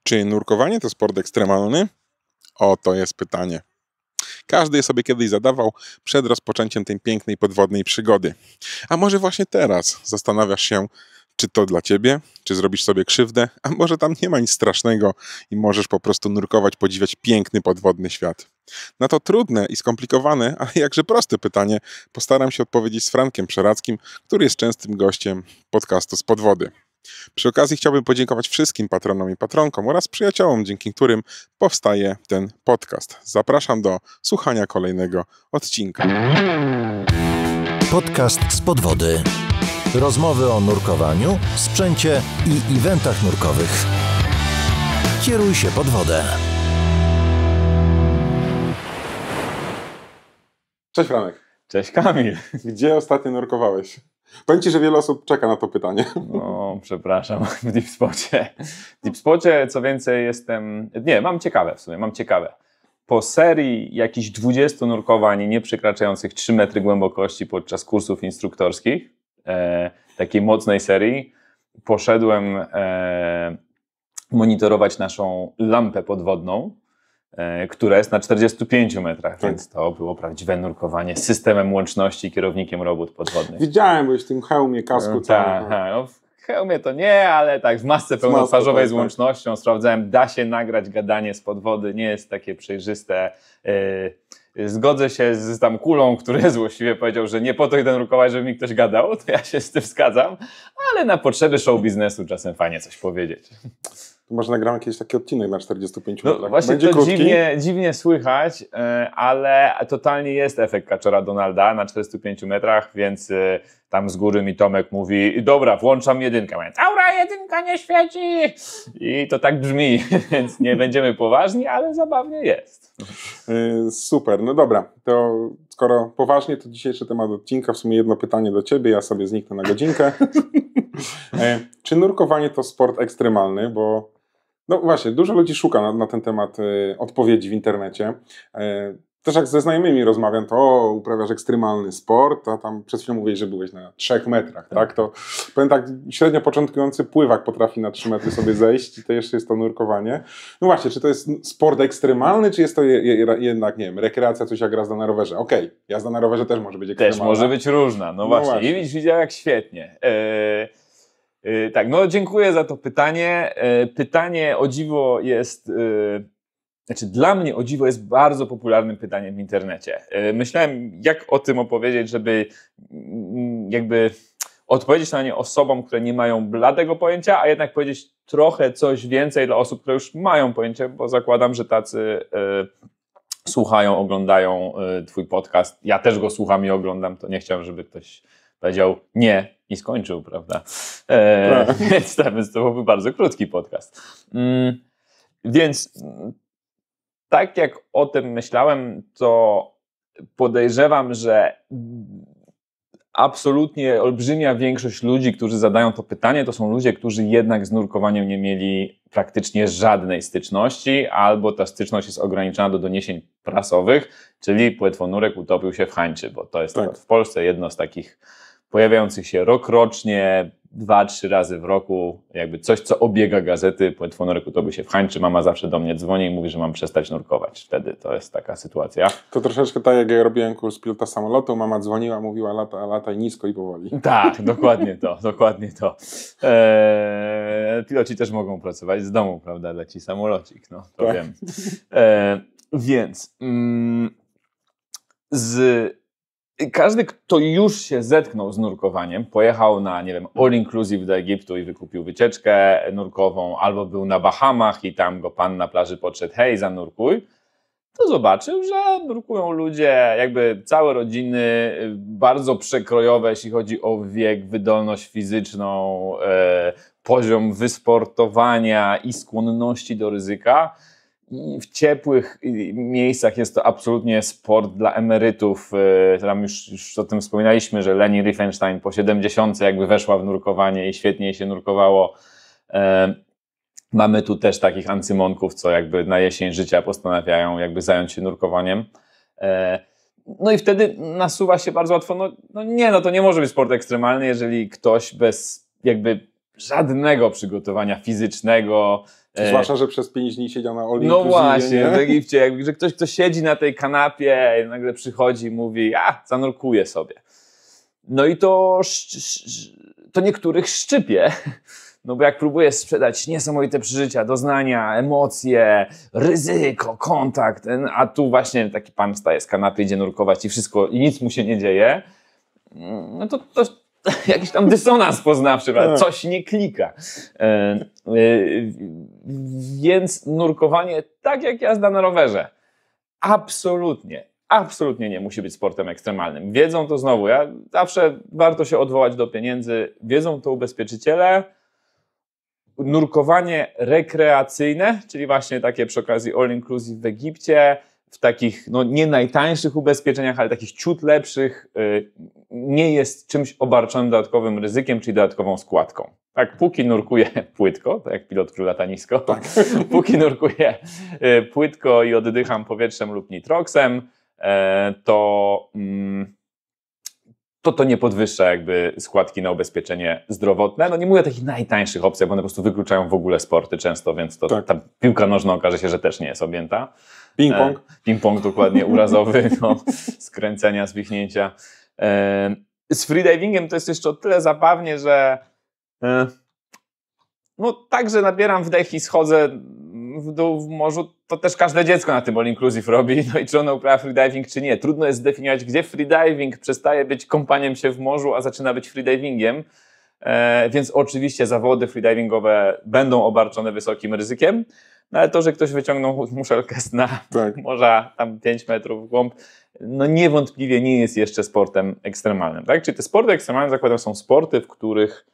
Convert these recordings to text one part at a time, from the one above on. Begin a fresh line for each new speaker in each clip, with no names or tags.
Czy nurkowanie to sport ekstremalny? Oto jest pytanie. Każdy je sobie kiedyś zadawał przed rozpoczęciem tej pięknej podwodnej przygody. A może właśnie teraz zastanawiasz się, czy to dla ciebie, czy zrobisz sobie krzywdę, a może tam nie ma nic strasznego i możesz po prostu nurkować, podziwiać piękny podwodny świat. Na to trudne i skomplikowane, ale jakże proste pytanie postaram się odpowiedzieć z Frankiem Przeradzkim, który jest częstym gościem podcastu Spod Wody. Przy okazji chciałbym podziękować wszystkim patronom i patronkom oraz przyjaciołom, dzięki którym powstaje ten podcast. Zapraszam do słuchania kolejnego odcinka.
Podcast Spod Wody. Rozmowy o nurkowaniu, sprzęcie i eventach nurkowych. Kieruj się pod wodę.
Cześć Franek.
Cześć Kamil.
Gdzie ostatnio nurkowałeś? Powiem Ci, że wiele osób czeka na to pytanie.
No, przepraszam, w Deep Spocie. W Deep Spocie, co więcej, mam ciekawe. Po serii jakichś 20 nurkowań nie przekraczających 3 metry głębokości podczas kursów instruktorskich, takiej mocnej serii, poszedłem monitorować naszą lampę podwodną, która jest na 45 metrach, więc to było prawdziwe nurkowanie z systemem łączności i kierownikiem robót podwodnych.
Widziałem, byłeś w tym hełmie, kasku.
No, w hełmie to nie, ale tak w masce pełnotwarzowej z łącznością sprawdzałem, da się nagrać gadanie spod wody, nie jest takie przejrzyste. Zgodzę się z tam kulą, który złośliwie powiedział, że nie po to idę nurkować, żeby mi ktoś gadał, to ja się z tym zgadzam, ale na potrzeby show biznesu czasem fajnie coś powiedzieć.
Może nagramy jakiś taki odcinek na 45
no,
metrach.
Właśnie
będzie
to
krótki.
dziwnie słychać, ale totalnie jest efekt kaczora Donalda na 45 metrach, więc tam z góry mi Tomek mówi, dobra, włączam jedynkę. Mówię, aura, jedynka nie świeci! I to tak brzmi, więc nie będziemy poważni, ale zabawnie jest.
Super, no dobra, to skoro poważnie, to dzisiejszy temat odcinka, w sumie jedno pytanie do Ciebie, ja sobie zniknę na godzinkę. Czy nurkowanie to sport ekstremalny? Bo no właśnie, dużo ludzi szuka na ten temat odpowiedzi w internecie. Też jak ze znajomymi rozmawiam, to uprawiasz ekstremalny sport, a tam przed chwilą mówiłeś, że byłeś na 3 metrach, tak? To powiem tak, średnio początkujący pływak potrafi na 3 metry sobie zejść i to jeszcze jest to nurkowanie. No właśnie, czy to jest sport ekstremalny, czy jest to jednak, nie wiem, rekreacja, coś jak jazda na rowerze? Okej, jazda na rowerze też może być ekstremalna.
Też może być różna, no właśnie. I widział jak świetnie. Tak, no dziękuję za to pytanie. Pytanie o dziwo jest... dla mnie o dziwo jest bardzo popularnym pytaniem w internecie. Myślałem, jak o tym opowiedzieć, żeby jakby odpowiedzieć na nie osobom, które nie mają bladego pojęcia, a jednak powiedzieć trochę coś więcej dla osób, które już mają pojęcie, bo zakładam, że tacy słuchają, oglądają Twój podcast. Ja też go słucham i oglądam, to nie chciałem, żeby ktoś powiedział nie i skończył, prawda? Więc to byłby bardzo krótki podcast. Więc tak jak o tym myślałem, to podejrzewam, że absolutnie olbrzymia większość ludzi, którzy zadają to pytanie, to są ludzie, którzy jednak z nurkowaniem nie mieli praktycznie żadnej styczności, albo ta styczność jest ograniczona do doniesień prasowych, czyli płetwonurek utopił się w Hańczy, bo to jest w Polsce jedno z takich pojawiających się rokrocznie, 2-3 razy w roku, jakby coś, co obiega gazety, płetwonurek utopił się w Hańczy, mama zawsze do mnie dzwoni i mówi, że mam przestać nurkować. Wtedy to jest taka sytuacja.
To troszeczkę tak, jak ja robiłem kurs pilota samolotu, mama dzwoniła, mówiła lataj nisko i powoli.
Tak, dokładnie to. Piloci też mogą pracować z domu, prawda, leci samolocik, no to wiem. Więc każdy, kto już się zetknął z nurkowaniem, pojechał na, nie wiem, all inclusive do Egiptu i wykupił wycieczkę nurkową, albo był na Bahamach i tam go pan na plaży podszedł, hej, zanurkuj, to zobaczył, że nurkują ludzie, jakby całe rodziny, bardzo przekrojowe, jeśli chodzi o wiek, wydolność fizyczną, poziom wysportowania i skłonności do ryzyka. I w ciepłych miejscach jest to absolutnie sport dla emerytów. Tam już o tym wspominaliśmy, że Leni Riefenstein po 70 jakby weszła w nurkowanie i świetnie jej się nurkowało. Mamy tu też takich ancymonków, co jakby na jesień życia postanawiają jakby zająć się nurkowaniem. No i wtedy nasuwa się bardzo łatwo, to nie może być sport ekstremalny, jeżeli ktoś bez jakby żadnego przygotowania fizycznego.
Zwłaszcza, że przez 5 dni siedział na all
No
inclusive,
właśnie,
nie?
w Egipcie, że ktoś, kto siedzi na tej kanapie i nagle przychodzi i mówi, zanurkuję sobie. No i to niektórych szczypie. No bo jak próbujesz sprzedać niesamowite przeżycia, doznania, emocje, ryzyko, kontakt, a tu właśnie taki pan wstaje z kanapy, idzie nurkować i wszystko, i nic mu się nie dzieje, no to jakiś tam dysonans poznawczy, coś nie klika. Więc nurkowanie, tak jak jazda na rowerze, absolutnie nie musi być sportem ekstremalnym. Wiedzą to znowu, zawsze warto się odwołać do pieniędzy, wiedzą to ubezpieczyciele. Nurkowanie rekreacyjne, czyli właśnie takie przy okazji all inclusive w Egipcie, w takich nie najtańszych ubezpieczeniach, ale takich ciut lepszych, nie jest czymś obarczonym dodatkowym ryzykiem, czyli dodatkową składką. Tak, póki nurkuję płytko, tak jak pilot, który lata nisko, tak. Póki nurkuję płytko i oddycham powietrzem lub nitroksem, to nie podwyższa jakby składki na ubezpieczenie zdrowotne. No nie mówię o takich najtańszych opcjach, bo one po prostu wykluczają w ogóle sporty często, więc to ta piłka nożna okaże się, że też nie jest objęta.
Ping-pong.
Ping-pong dokładnie, urazowy, skręcenia, zwichnięcia. Z freedivingiem to jest jeszcze o tyle zabawnie, że tak, że nabieram wdech i schodzę w dół w morzu, to też każde dziecko na tym all inclusive robi, no i czy ono uprawia freediving, czy nie. Trudno jest zdefiniować, gdzie freediving przestaje być kąpaniem się w morzu, a zaczyna być freedivingiem, więc oczywiście zawody freedivingowe będą obarczone wysokim ryzykiem, no ale to, że ktoś wyciągnął muszelkę z dna morza tam 5 metrów w głąb, no niewątpliwie nie jest jeszcze sportem ekstremalnym, tak? Czyli te sporty ekstremalne, zakładam, są sporty, w których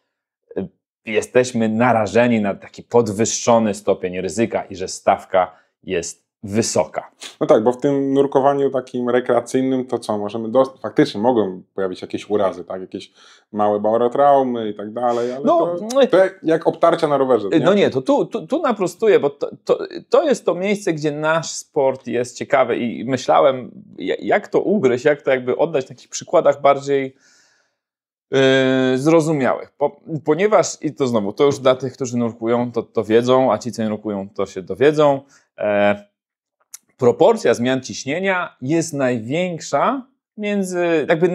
jesteśmy narażeni na taki podwyższony stopień ryzyka i że stawka jest wysoka.
No tak, bo w tym nurkowaniu takim rekreacyjnym to co, faktycznie mogą pojawić jakieś urazy, tak, jakieś małe barotraumy i tak dalej, ale to jak obtarcia na rowerze. Nie?
No nie, to tu naprostuję, bo to jest to miejsce, gdzie nasz sport jest ciekawy i myślałem, jak to ugryźć, jak to jakby oddać w takich przykładach bardziej zrozumiałych, ponieważ, i to znowu, to już dla tych, którzy nurkują, to wiedzą, a ci, co nie nurkują, to się dowiedzą, proporcja zmian ciśnienia jest największa jakby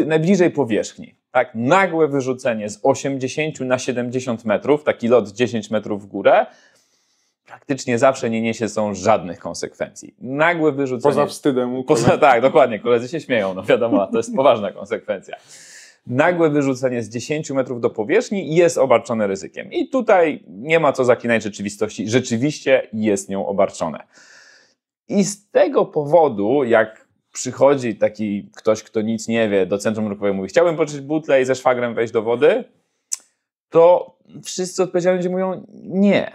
najbliżej powierzchni. Tak? Nagłe wyrzucenie z 80 na 70 metrów, taki lot 10 metrów w górę, praktycznie zawsze nie niesie żadnych konsekwencji. Nagłe wyrzucenie...
Poza wstydem.
Tak, dokładnie, koledzy się śmieją, wiadomo, to jest poważna konsekwencja. Nagłe wyrzucenie z 10 metrów do powierzchni jest obarczone ryzykiem. I tutaj nie ma co zaklinać rzeczywistości. Rzeczywiście jest nią obarczone. I z tego powodu, jak przychodzi taki ktoś, kto nic nie wie, do centrum nurkowego, mówi: chciałbym poczuć butlę i ze szwagrem wejść do wody, to wszyscy odpowiedzialni ludzie mówią nie.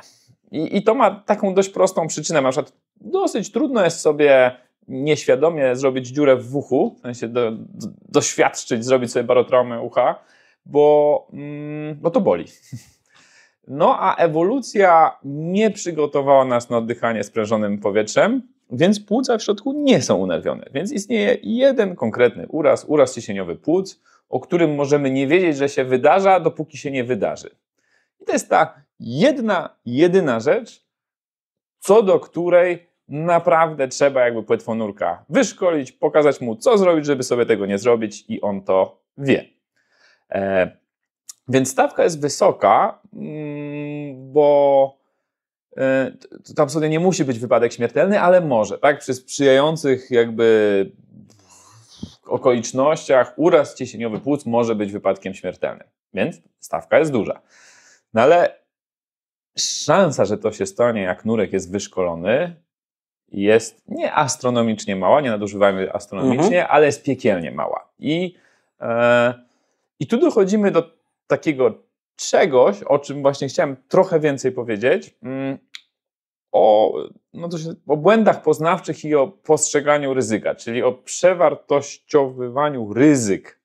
I to ma taką dość prostą przyczynę. Na przykład dosyć trudno jest sobie nieświadomie zrobić dziurę w uchu, w sensie doświadczyć, zrobić sobie barotraumę ucha, bo to boli. No a ewolucja nie przygotowała nas na oddychanie sprężonym powietrzem, więc płuca w środku nie są unerwione. Więc istnieje jeden konkretny uraz ciśnieniowy płuc, o którym możemy nie wiedzieć, że się wydarza, dopóki się nie wydarzy. I to jest ta jedyna rzecz, co do której naprawdę trzeba jakby płetwonurka wyszkolić, pokazać mu, co zrobić, żeby sobie tego nie zrobić, i on to wie. Więc stawka jest wysoka, bo tam sobie nie musi być wypadek śmiertelny, ale może, tak? Przy sprzyjających jakby okolicznościach uraz ciśnieniowy płuc może być wypadkiem śmiertelnym, więc stawka jest duża. No ale szansa, że to się stanie, jak nurek jest wyszkolony, jest nie astronomicznie mała, nie nadużywajmy astronomicznie, ale jest piekielnie mała. I tu dochodzimy do takiego czegoś, o czym właśnie chciałem trochę więcej powiedzieć, o błędach poznawczych i o postrzeganiu ryzyka, czyli o przewartościowywaniu ryzyk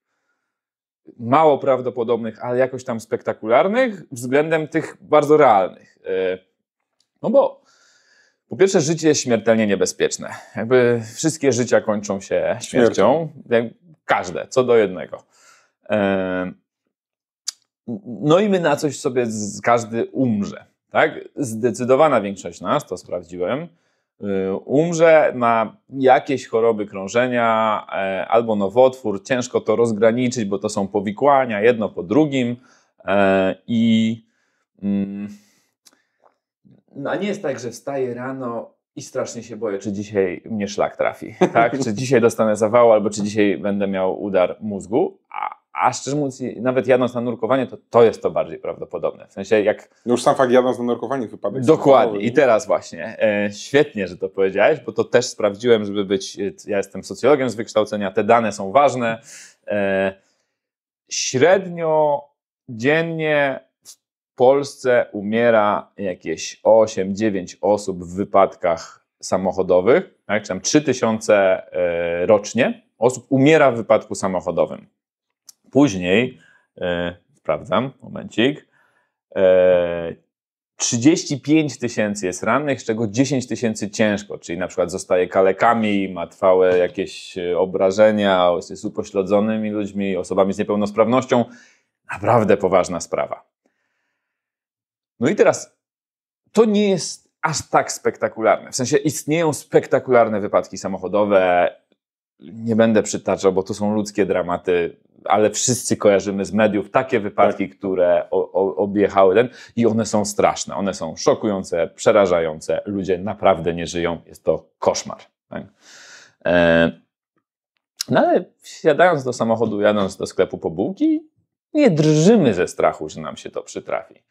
mało prawdopodobnych, ale jakoś tam spektakularnych względem tych bardzo realnych. No bo po pierwsze, życie jest śmiertelnie niebezpieczne. Jakby wszystkie życia kończą się śmiercią. Każde, co do jednego. No i my na coś sobie każdy umrze. Tak? Zdecydowana większość nas, to sprawdziłem, umrze na jakieś choroby krążenia albo nowotwór. Ciężko to rozgraniczyć, bo to są powikłania, jedno po drugim. No nie jest tak, że wstaję rano i strasznie się boję, czy dzisiaj mnie szlak trafi, tak? Czy dzisiaj dostanę zawału, albo czy dzisiaj będę miał udar mózgu. A szczerze mówiąc, nawet jadąc na nurkowanie, to jest to bardziej prawdopodobne. W sensie jak...
No już sam fakt jadąc na nurkowanie wypadek.
Dokładnie. I teraz właśnie, świetnie, że to powiedziałeś, bo to też sprawdziłem, żeby być... Ja jestem socjologiem z wykształcenia, te dane są ważne. Średnio dziennie w Polsce umiera jakieś 8-9 osób w wypadkach samochodowych, tak? Czy tam 3000 rocznie osób umiera w wypadku samochodowym. Później, sprawdzam, momencik, 35 000 jest rannych, z czego 10 000 ciężko, czyli na przykład zostaje kalekami, ma trwałe jakieś obrażenia, jest upośledzonymi ludźmi, osobami z niepełnosprawnością. Naprawdę poważna sprawa. No i teraz, to nie jest aż tak spektakularne. W sensie istnieją spektakularne wypadki samochodowe. Nie będę przytaczał, bo to są ludzkie dramaty, ale wszyscy kojarzymy z mediów takie wypadki, które objechały ten i one są straszne, one są szokujące, przerażające, ludzie naprawdę nie żyją, jest to koszmar. Tak? No ale wsiadając do samochodu, jadąc do sklepu po bułki, nie drżymy ze strachu, że nam się to przytrafi.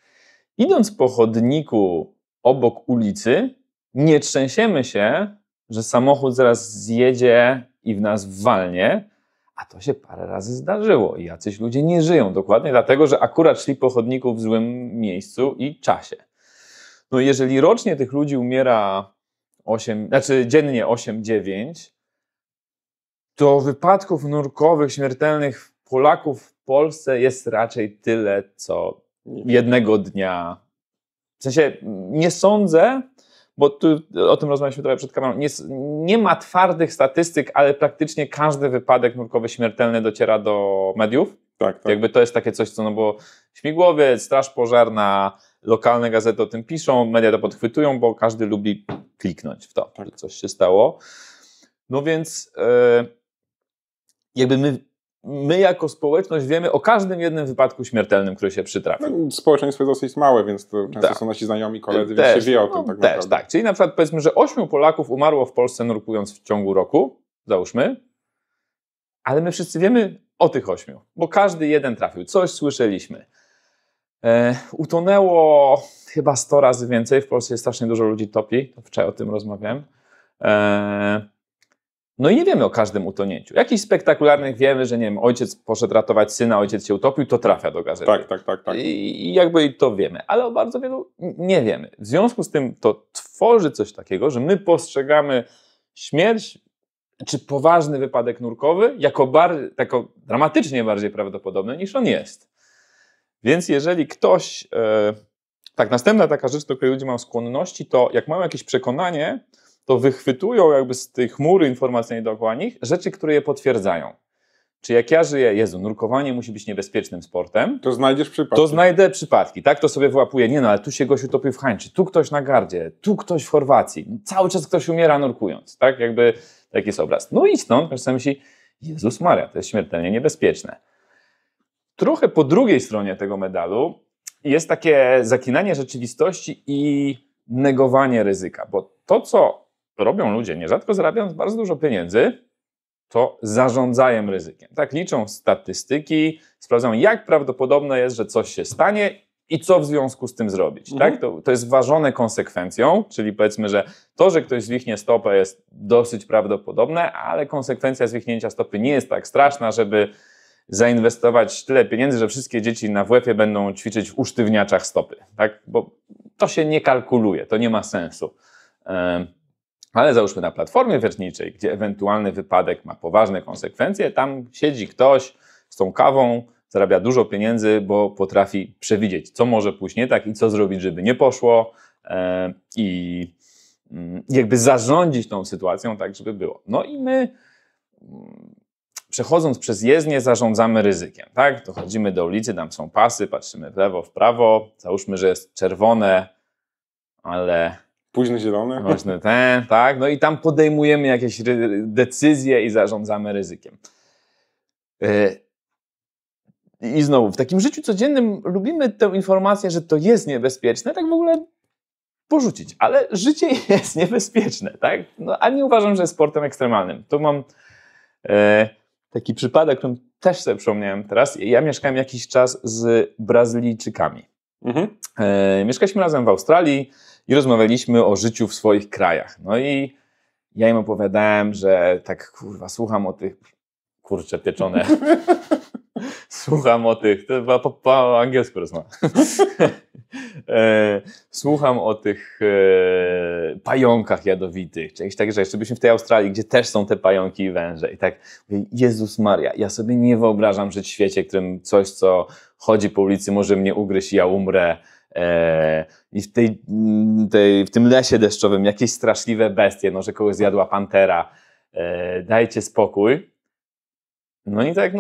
Idąc po chodniku obok ulicy, nie trzęsiemy się, że samochód zaraz zjedzie i w nas walnie, a to się parę razy zdarzyło i jacyś ludzie nie żyją dokładnie dlatego, że akurat szli po chodniku w złym miejscu i czasie. No jeżeli rocznie tych ludzi umiera dziennie 8-9, to wypadków nurkowych śmiertelnych Polaków w Polsce jest raczej tyle, co jednego dnia. W sensie nie sądzę, bo tu o tym rozmawialiśmy trochę przed kamerą, nie ma twardych statystyk, ale praktycznie każdy wypadek nurkowy śmiertelny dociera do mediów.
Tak.
Jakby to jest takie coś, co, no bo śmigłowiec, straż pożarna, lokalne gazety o tym piszą, media to podchwytują, bo każdy lubi kliknąć w to, że coś się stało. No więc jakby my jako społeczność wiemy o każdym jednym wypadku śmiertelnym, który się przytrafił.
No, społeczeństwo jest dosyć małe, więc to często są nasi znajomi, koledzy, więc się wie o tym tak naprawdę.
Tak. Czyli na przykład powiedzmy, że 8 Polaków umarło w Polsce nurkując w ciągu roku, załóżmy, ale my wszyscy wiemy o tych 8, bo każdy jeden trafił, coś słyszeliśmy. Utonęło chyba 100 razy więcej, w Polsce jest strasznie dużo ludzi topi, to wczoraj o tym rozmawiałem. No i nie wiemy o każdym utonięciu. Jakichś spektakularnych wiemy, że nie wiem, ojciec poszedł ratować syna, ojciec się utopił, to trafia do gazety.
Tak.
I jakby to wiemy, ale o bardzo wielu nie wiemy. W związku z tym to tworzy coś takiego, że my postrzegamy śmierć czy poważny wypadek nurkowy jako dramatycznie bardziej prawdopodobny niż on jest. Więc jeżeli ktoś... następna taka rzecz, do której ludzie mają skłonności, to jak mają jakieś przekonanie, to wychwytują jakby z tej chmury informacyjnej dookoła nich rzeczy, które je potwierdzają. Czy jak ja żyję, nurkowanie musi być niebezpiecznym sportem,
to znajdziesz przypadki.
To znajdę przypadki, tak? To sobie wyłapuję, ale tu się goś utopił w Hańczy, tu ktoś na gardzie, tu ktoś w Chorwacji. Cały czas ktoś umiera nurkując, tak? Jakby taki jest obraz. No i stąd ktoś sobie myśli, Jezus Maria, to jest śmiertelnie niebezpieczne. Trochę po drugiej stronie tego medalu jest takie zaklinanie rzeczywistości i negowanie ryzyka, bo to, co robią ludzie, nierzadko zarabiając bardzo dużo pieniędzy, to zarządzają ryzykiem. Tak, liczą statystyki, sprawdzają, jak prawdopodobne jest, że coś się stanie i co w związku z tym zrobić. Tak? To jest ważone konsekwencją, czyli powiedzmy, że to, że ktoś zwichnie stopę, jest dosyć prawdopodobne, ale konsekwencja zwichnięcia stopy nie jest tak straszna, żeby zainwestować tyle pieniędzy, że wszystkie dzieci na WF-ie będą ćwiczyć w usztywniaczach stopy. Tak? Bo to się nie kalkuluje, to nie ma sensu. Ale załóżmy na platformie wiertniczej, gdzie ewentualny wypadek ma poważne konsekwencje, tam siedzi ktoś z tą kawą, zarabia dużo pieniędzy, bo potrafi przewidzieć, co może pójść nie tak i co zrobić, żeby nie poszło i jakby zarządzić tą sytuacją tak, żeby było. No i my przechodząc przez jezdnię zarządzamy ryzykiem, tak? Dochodzimy do ulicy, tam są pasy, patrzymy w lewo, w prawo, załóżmy, że jest czerwone, ale...
Późno zielone.
Właśnie ten, tak? No i tam podejmujemy jakieś decyzje i zarządzamy ryzykiem. I znowu, w takim życiu codziennym lubimy tę informację, że to jest niebezpieczne, tak w ogóle porzucić. Ale życie jest niebezpieczne, tak? No, a nie uważam, że jest sportem ekstremalnym. Tu mam taki przypadek, którym też sobie przypomniałem teraz. Ja mieszkałem jakiś czas z Brazylijczykami. Mieszkaliśmy razem w Australii i rozmawialiśmy o życiu w swoich krajach. No i ja im opowiadałem, że tak kurwa słucham o tych kurcze pieczone. Słucham o tych, to chyba po angielsku rozmawiam. Słucham o tych pająkach jadowitych, czy jakieś takie rzeczy. Jeszcze byliśmy w tej Australii, gdzie też są te pająki i węże. I tak mówię, Jezus Maria, ja sobie nie wyobrażam żyć w świecie, w którym coś, co chodzi po ulicy, może mnie ugryźć i ja umrę. I w tym lesie deszczowym jakieś straszliwe bestie, no, że kogoś zjadła pantera. Dajcie spokój. No i tak,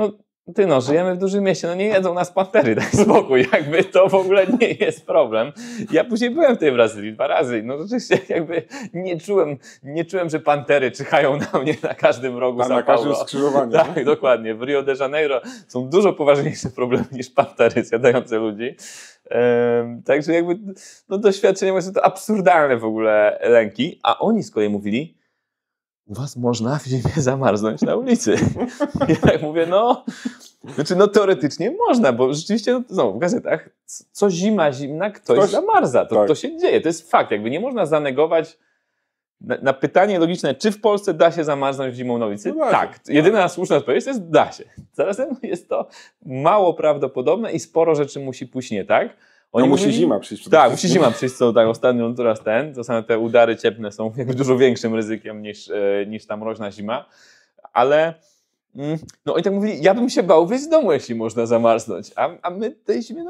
żyjemy w dużym mieście, no nie jedzą nas pantery, daj spokój, jakby to w ogóle nie jest problem. Ja później byłem w tej Brazylii 2 razy, no rzeczywiście jakby nie czułem, że pantery czyhają na mnie na każdym rogu São Paulo.
Na każdym skrzyżowaniu.
Tak, dokładnie. W Rio de Janeiro są dużo poważniejsze problemy niż pantery zjadające ludzi. Także jakby doświadczenie moje są to absurdalne w ogóle lęki, a oni z kolei mówili, u was można w zimie zamarznąć na ulicy. Ja tak mówię, teoretycznie można, bo rzeczywiście, w gazetach, co zima zimna, ktoś zamarza. To się dzieje, to jest fakt. Jakby nie można zanegować na pytanie logiczne, czy w Polsce da się zamarznąć zimą na ulicy? No tak. Jedyna słuszna odpowiedź to jest da się. Zarazem jest to mało prawdopodobne i sporo rzeczy musi pójść nie tak.
Musi zima przyjść.
Tak, musi zima przyjść, ostatnio teraz to same te udary cieplne są jakby dużo większym ryzykiem niż ta mroźna zima, ale oni tak mówili, ja bym się bał wyjść z domu, jeśli można zamarznąć, a my tej zimie,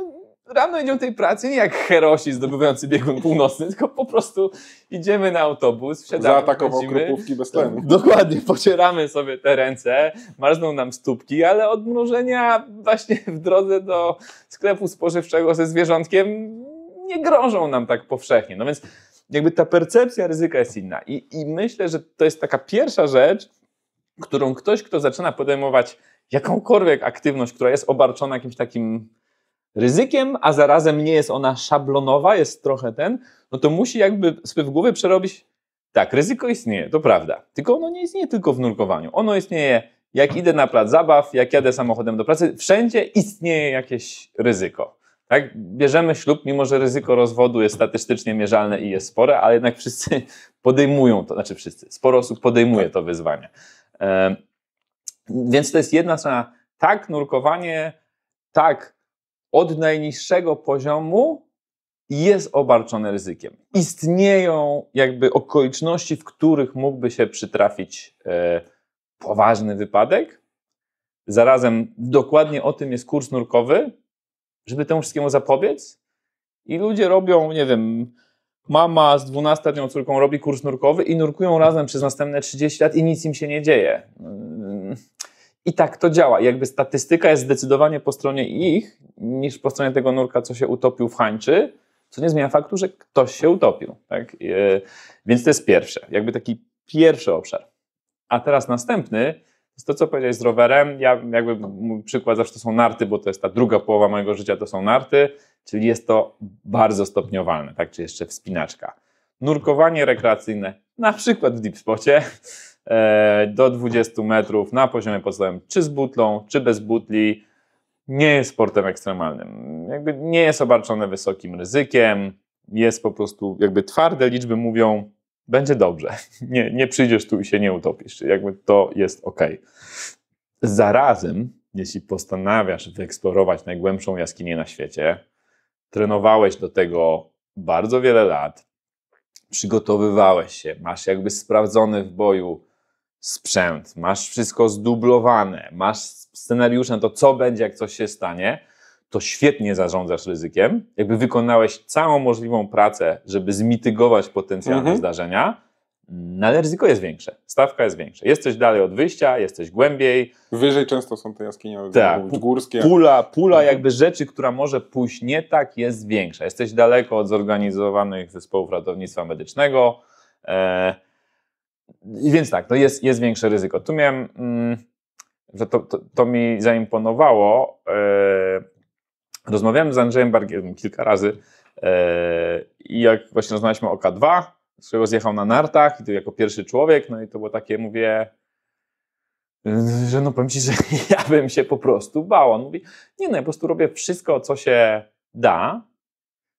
rano idziemy do tej pracy nie jak herosi zdobywający biegun północny, tylko po prostu idziemy na autobus, wsiadamy,
zaatakował krupówki bez tlenu.
Dokładnie, pocieramy sobie te ręce, marzną nam stópki, ale od mrożenia właśnie w drodze do sklepu spożywczego ze zwierzątkiem nie grożą nam tak powszechnie. No więc jakby ta percepcja ryzyka jest inna. I myślę, że to jest taka pierwsza rzecz, którą ktoś, kto zaczyna podejmować jakąkolwiek aktywność, która jest obarczona jakimś takim ryzykiem, a zarazem nie jest ona szablonowa, jest trochę to musi jakby sobie w głowie przerobić, tak, ryzyko istnieje, to prawda, tylko ono nie istnieje tylko w nurkowaniu, ono istnieje jak idę na plac zabaw, jak jadę samochodem do pracy, wszędzie istnieje jakieś ryzyko. Tak? Bierzemy ślub, mimo że ryzyko rozwodu jest statystycznie mierzalne i jest spore, ale jednak wszyscy podejmują to, sporo osób podejmuje to wyzwanie. Więc to jest jedna strona, tak, nurkowanie, tak, od najniższego poziomu jest obarczone ryzykiem. Istnieją jakby okoliczności, w których mógłby się przytrafić poważny wypadek. Zarazem dokładnie o tym jest kurs nurkowy, żeby temu wszystkiemu zapobiec. I ludzie robią, nie wiem, mama z 12-letnią córką robi kurs nurkowy i nurkują razem przez następne 30 lat i nic im się nie dzieje. I tak to działa. Jakby statystyka jest zdecydowanie po stronie ich, niż po stronie tego nurka, co się utopił w hańczy, co nie zmienia faktu, że ktoś się utopił. Tak? Więc to jest pierwsze. Jakby taki pierwszy obszar. A teraz następny, to jest to, co powiedziałeś z rowerem. Mój przykład zawsze to są narty, bo to jest ta druga połowa mojego życia, to są narty, czyli jest to bardzo stopniowalne, tak? Czy jeszcze wspinaczka. Nurkowanie rekreacyjne, na przykład w deep spocie, do 20 metrów na poziomie podstawowym, czy z butlą, czy bez butli, nie jest sportem ekstremalnym. Jakby nie jest obarczone wysokim ryzykiem, jest po prostu, jakby twarde liczby mówią, będzie dobrze, nie przyjdziesz tu i się nie utopisz, czyli jakby to jest okej. Zarazem, jeśli postanawiasz wyeksplorować najgłębszą jaskinię na świecie, trenowałeś do tego bardzo wiele lat, przygotowywałeś się, masz jakby sprawdzony w boju sprzęt, masz wszystko zdublowane, masz scenariusze na to, co będzie, jak coś się stanie, to świetnie zarządzasz ryzykiem, jakby wykonałeś całą możliwą pracę, żeby zmitygować potencjalne zdarzenia, No ale ryzyko jest większe, stawka jest większa. Jesteś dalej od wyjścia, jesteś głębiej.
Wyżej często są te jaskinie górskie.
Pula jakby rzeczy, która może pójść nie tak, jest większa. Jesteś daleko od zorganizowanych zespołów ratownictwa medycznego. Więc tak, to jest większe ryzyko. Tu miałem, że to mi zaimponowało. Rozmawiałem z Andrzejem Bargierem kilka razy i jak właśnie rozmawialiśmy o K2, z którego zjechał na nartach i to jako pierwszy człowiek, no i to było takie, mówię, że no powiem ci, że ja bym się po prostu bał. On mówi, nie no, ja po prostu robię wszystko, co się da,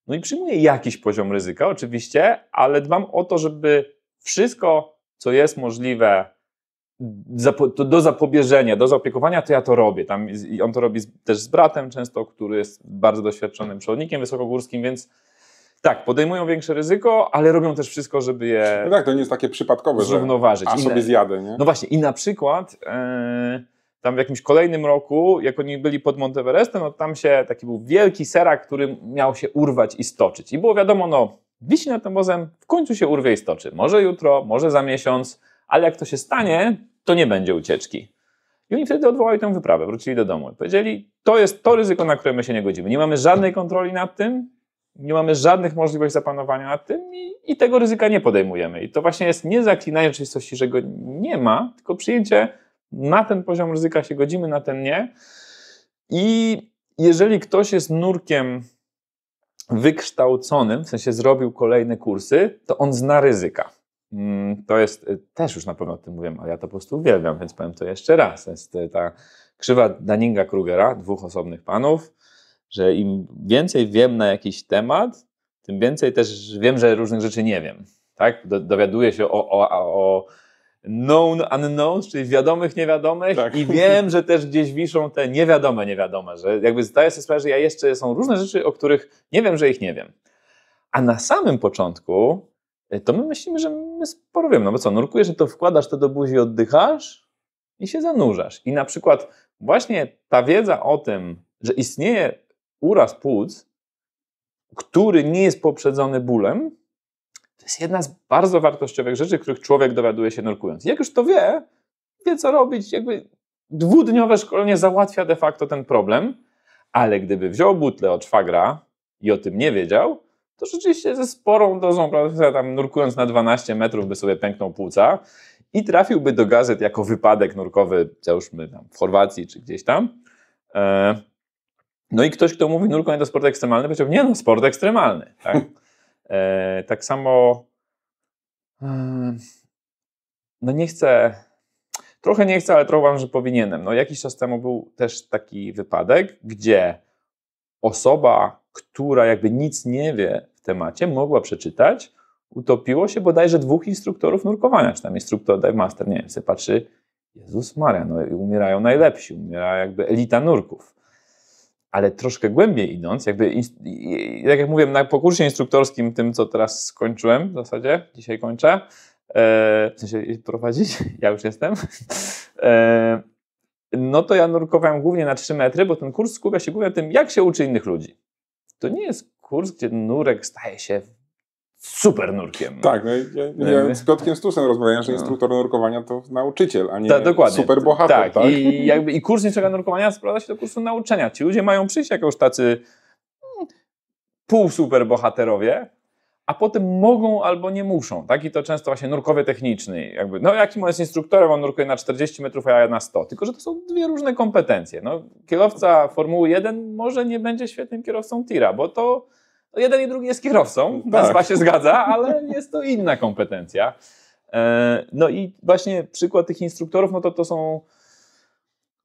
no i przyjmuję jakiś poziom ryzyka oczywiście, ale dbam o to, żeby wszystko, co jest możliwe do zapobieżenia, do zaopiekowania, to ja to robię. I on to robi też z bratem często, który jest bardzo doświadczonym przewodnikiem wysokogórskim, więc tak, podejmują większe ryzyko, ale robią też wszystko, żeby je
no tak, to nie jest takie przypadkowe,
zrównoważyć.
A sobie zjadę, nie?
No właśnie, i na przykład tam w jakimś kolejnym roku, jak oni byli pod Monteverestem, no tam taki był wielki serak, który miał się urwać i stoczyć. I było wiadomo, no wisi nad tym wozem, w końcu się urwie i stoczy. Może jutro, może za miesiąc, ale jak to się stanie, to nie będzie ucieczki. I oni wtedy odwołali tę wyprawę, wrócili do domu i powiedzieli, to jest to ryzyko, na które my się nie godzimy. Nie mamy żadnej kontroli nad tym, nie mamy żadnych możliwości zapanowania nad tym i tego ryzyka nie podejmujemy. I to właśnie jest nie zaklinanie rzeczywistości, że go nie ma, tylko przyjęcie, na ten poziom ryzyka się godzimy, na ten nie. I jeżeli ktoś jest nurkiem wykształconym, w sensie zrobił kolejne kursy, to on zna ryzyka. To jest, też już na pewno o tym mówiłem, ale ja to po prostu uwielbiam, więc powiem to jeszcze raz. To jest ta krzywa Dunninga-Krugera, dwóch osobnych panów, że im więcej wiem na jakiś temat, tym więcej też wiem, że różnych rzeczy nie wiem. Tak? Dowiaduję się o known unknowns, czyli wiadomych, niewiadomych
tak.
I wiem, że też gdzieś wiszą te niewidome, że jakby zdaję sobie sprawę, że są różne rzeczy, o których nie wiem, że ich nie wiem. A na samym początku to my myślimy, że my sporo wiemy. No bo co, nurkujesz, że to wkładasz to do buzi, oddychasz i się zanurzasz. I na przykład właśnie ta wiedza o tym, że istnieje uraz płuc, który nie jest poprzedzony bólem, to jest jedna z bardzo wartościowych rzeczy, których człowiek dowiaduje się nurkując. I jak już to wie co robić, jakby 2-dniowe szkolenie załatwia de facto ten problem, ale gdyby wziął butlę od szwagra i o tym nie wiedział, to rzeczywiście ze sporą dozą, prawda, tam nurkując na 12 metrów by sobie pęknął płuca i trafiłby do gazet jako wypadek nurkowy, załóżmy tam w Chorwacji czy gdzieś tam. No i ktoś, kto mówi nurkowanie to sport ekstremalny, powiedział, nie no, sport ekstremalny. Tak, tak samo no nie chcę, ale trochę uważam, że powinienem. No jakiś czas temu był też taki wypadek, gdzie osoba, która jakby nic nie wie w temacie, mogła przeczytać, utopiło się bodajże 2 instruktorów nurkowania, czy tam instruktor dive master, nie wiem, sobie patrzy, Jezus Maria, no i umierają najlepsi, umiera jakby elita nurków. Ale troszkę głębiej idąc, jakby, tak jak mówiłem, po kursie instruktorskim, tym co teraz skończyłem w zasadzie, dzisiaj kończę, w sensie prowadzić, ja już jestem, no to ja nurkowałem głównie na 3 metry, bo ten kurs skupia się głównie na tym, jak się uczy innych ludzi. To nie jest kurs, gdzie nurek staje się super nurkiem.
Tak, no ja z Piotrkiem Stusem rozmawiałem, że instruktor nurkowania to nauczyciel, a nie super bohater.
Tak. I kurs niczego nurkowania sprowadza się do kursu nauczenia. Ci ludzie mają przyjść jako już tacy pół super bohaterowie, a potem mogą albo nie muszą. Tak? I to często właśnie nurkowie techniczni. Jakby, no jakim on jest instruktorem, on nurkuje na 40 metrów, a ja na 100. Tylko że to są 2 różne kompetencje. No, kierowca Formuły 1 może nie będzie świetnym kierowcą tira, bo to jeden i drugi jest kierowcą, nazwa się zgadza, ale jest to inna kompetencja. No i właśnie przykład tych instruktorów, no to są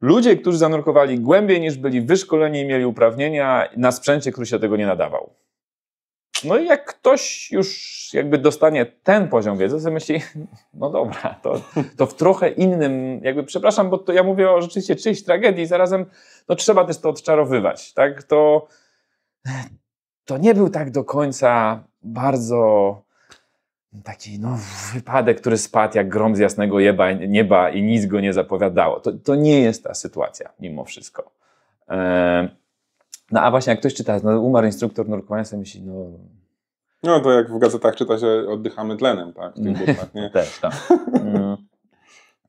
ludzie, którzy zanurkowali głębiej niż byli wyszkoleni i mieli uprawnienia na sprzęcie, który się do tego nie nadawał. No i jak ktoś już jakby dostanie ten poziom wiedzy, to sobie myśli, no dobra, to w trochę innym, jakby przepraszam, bo to ja mówię o rzeczywiście czyjejś tragedii, zarazem no trzeba też to odczarowywać, tak? To nie był tak do końca bardzo taki wypadek, który spadł jak grom z jasnego nieba i nic go nie zapowiadało. To nie jest ta sytuacja mimo wszystko. No a właśnie jak ktoś czyta, umarł instruktor nurkowania, sobie myśli,
No to jak w gazetach czyta się, oddychamy tlenem, tak? W tych butach, nie?
Też, tak.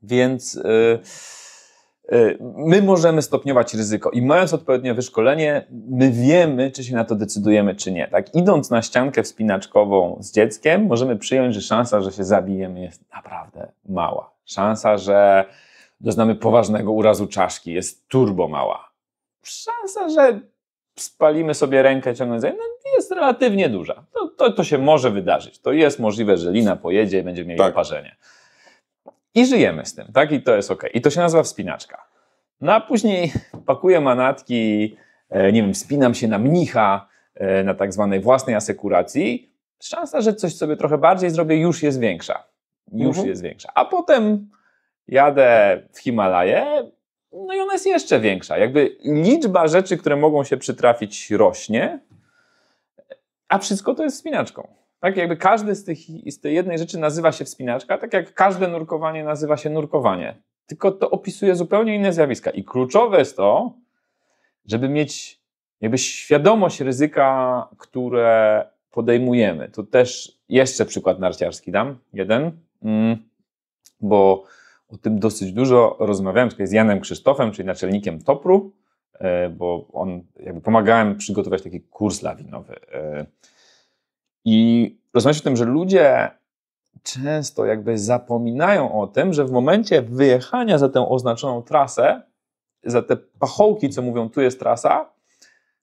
Więc my możemy stopniować ryzyko i mając odpowiednie wyszkolenie, my wiemy, czy się na to decydujemy, czy nie. Tak? Idąc na ściankę wspinaczkową z dzieckiem, możemy przyjąć, że szansa, że się zabijemy, jest naprawdę mała. Szansa, że doznamy poważnego urazu czaszki, jest turbo mała. Szansa, że spalimy sobie rękę ciągnąć jest relatywnie duża. To się może wydarzyć. To jest możliwe, że lina pojedzie i będziemy mieli oparzenie. I żyjemy z tym, tak? I to jest okej. I to się nazywa wspinaczka. No a później pakuję manatki, nie wiem, wspinam się na mnicha, na tak zwanej własnej asekuracji. Szansa, że coś sobie trochę bardziej zrobię, już jest większa. Jest większa. A potem jadę w Himalaje, no i ona jest jeszcze większa. Jakby liczba rzeczy, które mogą się przytrafić, rośnie, a wszystko to jest wspinaczką. Tak, jakby każdy z tej jednej rzeczy nazywa się wspinaczka, tak jak każde nurkowanie nazywa się nurkowanie. Tylko to opisuje zupełnie inne zjawiska. I kluczowe jest to, żeby mieć jakby świadomość ryzyka, które podejmujemy. Tu też jeszcze przykład narciarski dam, jeden, bo o tym dosyć dużo rozmawiałem tutaj z Janem Krzysztofem, czyli naczelnikiem TOPR-u, bo pomagałem przygotować taki kurs lawinowy. I rozmawiać o tym, że ludzie często jakby zapominają o tym, że w momencie wyjechania za tę oznaczoną trasę, za te pachołki, co mówią, tu jest trasa,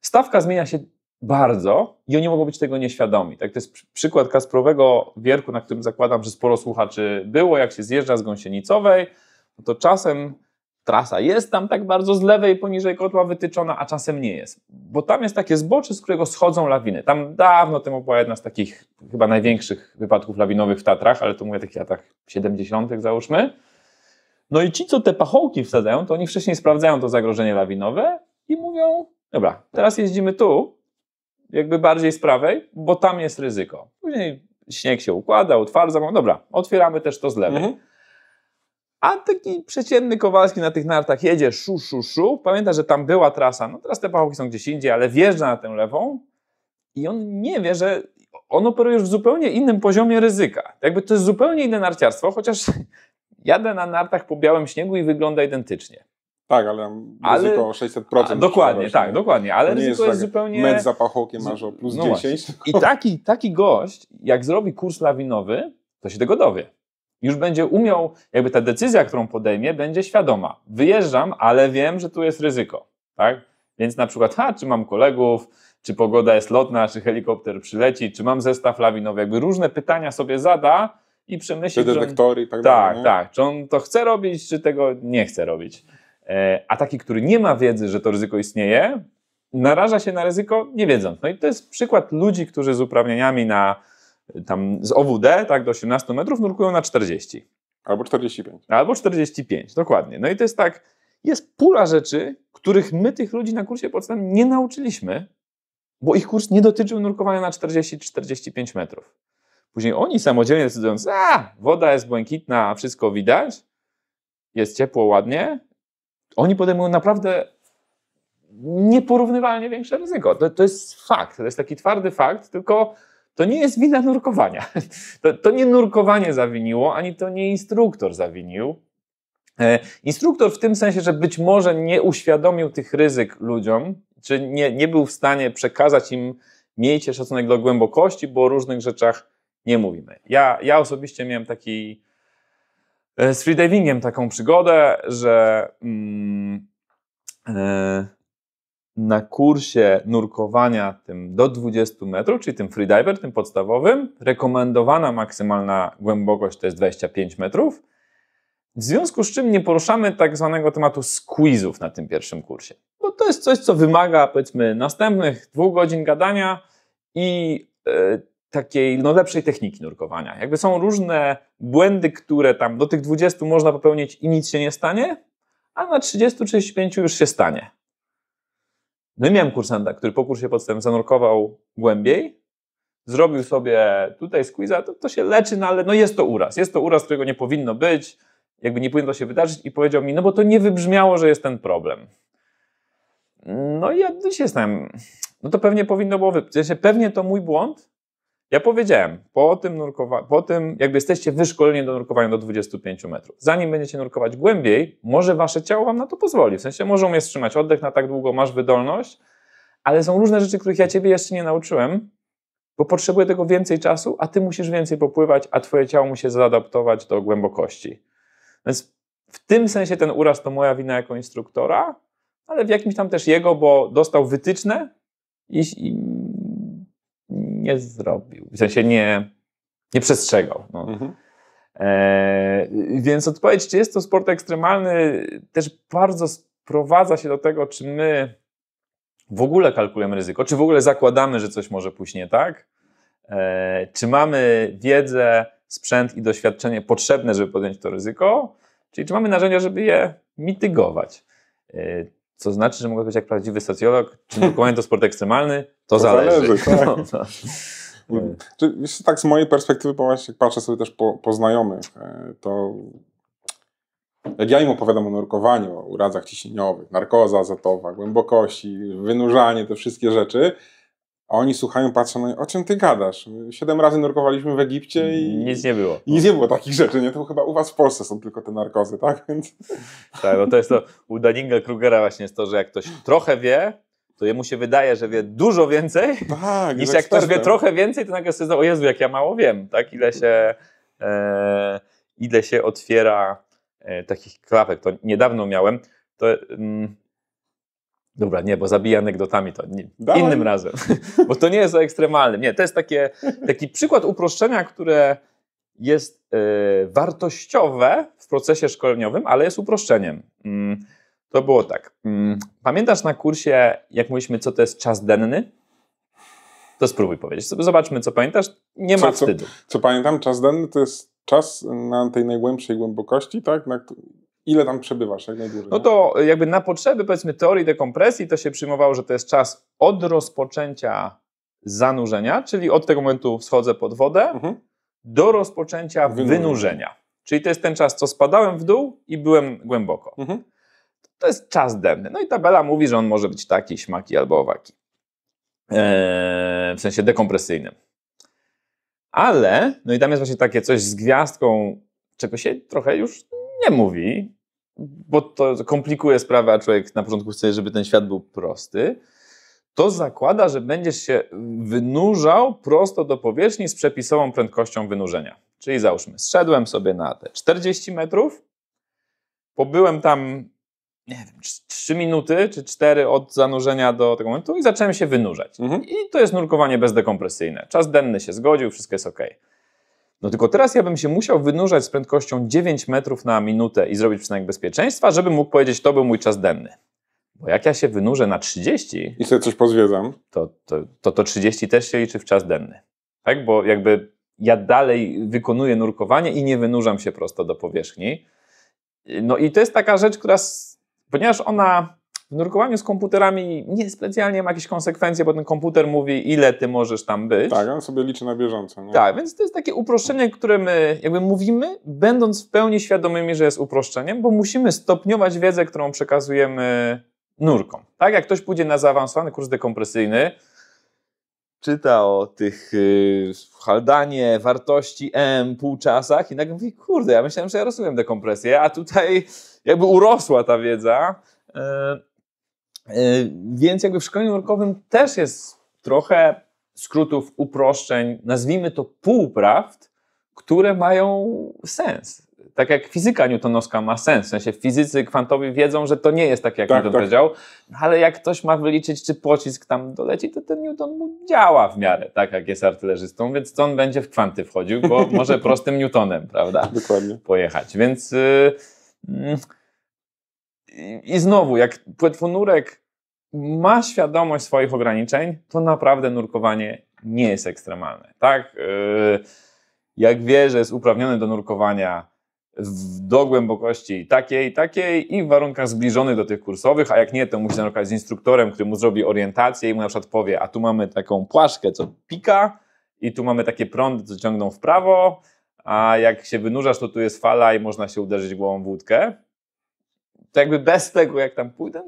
stawka zmienia się bardzo i oni mogą być tego nieświadomi. Tak, to jest przykład Kasprowego Wierchu, na którym zakładam, że sporo słuchaczy było. Jak się zjeżdża z Gąsienicowej, to czasem trasa jest tam tak bardzo z lewej poniżej kotła wytyczona, a czasem nie jest. Bo tam jest takie zbocze, z którego schodzą lawiny. Tam dawno temu była jedna z takich chyba największych wypadków lawinowych w Tatrach, ale to mówię o takich latach 70. załóżmy. No i ci, co te pachołki wsadzają, to oni wcześniej sprawdzają to zagrożenie lawinowe i mówią, dobra, teraz jeździmy tu, jakby bardziej z prawej, bo tam jest ryzyko. Później śnieg się układa, utwardza, dobra, otwieramy też to z lewej. A taki przeciętny Kowalski na tych nartach jedzie szu. Pamięta, że tam była trasa. No teraz te pachołki są gdzieś indziej, ale wjeżdża na tę lewą i on nie wie, że on operuje już w zupełnie innym poziomie ryzyka. Jakby to jest zupełnie inne narciarstwo, chociaż jadę na nartach po białym śniegu i wygląda identycznie.
Tak, ale ryzyko 600%.
Dokładnie, tak, dokładnie. Ale ryzyko jest zupełnie...
Metr za pachołkiem masz o plus 10.
I taki gość, jak zrobi kurs lawinowy, to się tego dowie. Już będzie umiał, jakby ta decyzja, którą podejmie, będzie świadoma. Wyjeżdżam, ale wiem, że tu jest ryzyko. Tak? Więc na przykład, czy mam kolegów, czy pogoda jest lotna, czy helikopter przyleci, czy mam zestaw lawinowy. Jakby różne pytania sobie zada i przemyśli,
czy detektory i tak dalej.
Tak. Czy on to chce robić, czy tego nie chce robić. A taki, który nie ma wiedzy, że to ryzyko istnieje, naraża się na ryzyko nie wiedząc. No i to jest przykład ludzi, którzy z uprawnieniami z OWD, tak, do 18 metrów nurkują na 40.
Albo 45.
Albo 45, dokładnie. No i to jest tak, jest pula rzeczy, których my tych ludzi na kursie podstawowym nie nauczyliśmy, bo ich kurs nie dotyczył nurkowania na 40-45 metrów. Później oni samodzielnie decydując, woda jest błękitna, wszystko widać, jest ciepło, ładnie, oni podejmują naprawdę nieporównywalnie większe ryzyko. To jest fakt, to jest taki twardy fakt, tylko to nie jest wina nurkowania. To nie nurkowanie zawiniło, ani to nie instruktor zawinił. Instruktor w tym sensie, że być może nie uświadomił tych ryzyk ludziom, czy nie był w stanie przekazać im, miejcie szacunek do głębokości, bo o różnych rzeczach nie mówimy. Ja osobiście miałem z freedivingiem taką przygodę, że na kursie nurkowania tym do 20 metrów, czyli tym freediver, tym podstawowym, rekomendowana maksymalna głębokość to jest 25 metrów, w związku z czym nie poruszamy tak zwanego tematu squeezów na tym pierwszym kursie. Bo to jest coś, co wymaga, powiedzmy, następnych 2 godzin gadania i takiej lepszej techniki nurkowania. Jakby są różne błędy, które tam do tych 20 można popełnić i nic się nie stanie, a na 30-35 już się stanie. No i miałem kursanta, który po kursie podstawowym zanurkował głębiej, zrobił sobie tutaj squeeza, to się leczy, no ale jest to uraz, którego nie powinno być, jakby nie powinno się wydarzyć i powiedział mi, bo to nie wybrzmiało, że jest ten problem. No i ja się zastanawiam, to pewnie powinno było pewnie to mój błąd, Ja powiedziałem, po tym jakby jesteście wyszkoleni do nurkowania do 25 metrów. Zanim będziecie nurkować głębiej, może wasze ciało wam na to pozwoli. W sensie może umieć wstrzymać oddech na tak długo, masz wydolność, ale są różne rzeczy, których ja ciebie jeszcze nie nauczyłem, bo potrzebuję tego więcej czasu, a ty musisz więcej popływać, a twoje ciało musi się zaadaptować do głębokości. Więc w tym sensie ten uraz to moja wina jako instruktora, ale w jakimś tam też jego, bo dostał wytyczne i nie zrobił. W sensie nie przestrzegał. No. Więc odpowiedź, czy jest to sport ekstremalny, też bardzo sprowadza się do tego, czy my w ogóle kalkulujemy ryzyko, czy w ogóle zakładamy, że coś może pójść nie tak, czy mamy wiedzę, sprzęt i doświadczenie potrzebne, żeby podjąć to ryzyko, czyli czy mamy narzędzia, żeby je mitygować. Co znaczy, że mogę być jak prawdziwy socjolog, czy nurkowanie to sport ekstremalny? To zależy.
Tak. Wiesz, tak z mojej perspektywy, bo właśnie patrzę sobie też po znajomych, to jak ja im opowiadam o nurkowaniu, o urazach ciśnieniowych, narkoza azotowa, głębokości, wynurzanie, te wszystkie rzeczy, a oni słuchają, patrzą, no o czym ty gadasz? 7 razy nurkowaliśmy w Egipcie i
nic nie było.
I nic nie było takich rzeczy, nie? To chyba u was w Polsce są tylko te narkozy, tak? Więc...
Tak, no to jest to u Dunninga-Krugera właśnie jest to, że jak ktoś trochę wie, to jemu się wydaje, że wie dużo więcej,
tak,
niż jak ktoś wie trochę więcej, to nagle sobie zda, o Jezu, jak ja mało wiem, tak? Ile się otwiera takich klapek. To niedawno miałem, to... Dobra, nie, bo zabiję anegdotami to innym razem, bo to nie jest o ekstremalnym. Nie, to jest taki przykład uproszczenia, które jest wartościowe w procesie szkoleniowym, ale jest uproszczeniem. To było tak. Pamiętasz na kursie, jak mówiliśmy, co to jest czas denny? To spróbuj powiedzieć. Zobaczmy, co pamiętasz. Nie ma wstydu.
Co pamiętam, czas denny to jest czas na tej najgłębszej głębokości, tak? Ile tam przebywasz, jak najdłużej?
No to jakby na potrzeby, powiedzmy, teorii dekompresji to się przyjmowało, że to jest czas od rozpoczęcia zanurzenia, czyli od tego momentu wschodzę pod wodę, do rozpoczęcia wynurzenia. Czyli to jest ten czas, co spadałem w dół i byłem głęboko. To jest czas denny. No i tabela mówi, że on może być taki, śmaki albo owaki. W sensie dekompresyjnym. Ale, no i tam jest właśnie takie coś z gwiazdką, czego się trochę już nie mówi, bo to komplikuje sprawę, a człowiek na początku chce, żeby ten świat był prosty. To zakłada, że będziesz się wynurzał prosto do powierzchni z przepisową prędkością wynurzenia. Czyli załóżmy, zszedłem sobie na te 40 metrów, pobyłem tam, nie wiem, 3 minuty czy 4 od zanurzenia do tego momentu i zacząłem się wynurzać. I to jest nurkowanie bezdekompresyjne. Czas denny się zgodził, wszystko jest ok. No tylko teraz ja bym się musiał wynurzać z prędkością 9 metrów na minutę i zrobić przyznanek bezpieczeństwa, żebym mógł powiedzieć, to był mój czas denny. Bo jak ja się wynurzę na 30...
I sobie coś pozwiedzam.
To 30 też się liczy w czas denny. Tak? Bo jakby ja dalej wykonuję nurkowanie i nie wynurzam się prosto do powierzchni. No i to jest taka rzecz, która... Ponieważ ona w nurkowaniu z komputerami nie specjalnie ma jakieś konsekwencje, bo ten komputer mówi, ile ty możesz tam być.
Tak, on sobie liczy na bieżąco. Nie?
Tak, więc to jest takie uproszczenie, które my jakby mówimy, będąc w pełni świadomymi, że jest uproszczeniem, bo musimy stopniować wiedzę, którą przekazujemy nurkom. Tak, jak ktoś pójdzie na zaawansowany kurs dekompresyjny, czyta o tych Haldanie, wartości M, półczasach i nagle mówi, kurde, ja myślałem, że ja rozumiem dekompresję, a tutaj jakby urosła ta wiedza. Więc jakby w szkoleniu nurkowym też jest trochę skrótów, uproszczeń, nazwijmy to półprawd, które mają sens. Tak jak fizyka newtonowska ma sens, w sensie fizycy kwantowi wiedzą, że to nie jest tak, jak Newton powiedział, ale jak ktoś ma wyliczyć, czy pocisk tam doleci, to ten Newton mu działa w miarę, tak jak jest artylerzystą, więc to on będzie w kwanty wchodził, bo może prostym Newtonem, prawda?
Dokładnie.
Pojechać. Więc i znowu, jak płetwonurek ma świadomość swoich ograniczeń, to naprawdę nurkowanie nie jest ekstremalne. Tak? Jak wie, że jest uprawniony do nurkowania do głębokości takiej i w warunkach zbliżonych do tych kursowych, a jak nie, to musi zanurkować z instruktorem, który mu zrobi orientację i mu na przykład powie, a tu mamy taką płaszczkę, co pika i tu mamy takie prądy, co ciągną w prawo, a jak się wynurzasz, to tu jest fala i można się uderzyć głową w łódkę. To jakby bez tego, jak tam pójdę,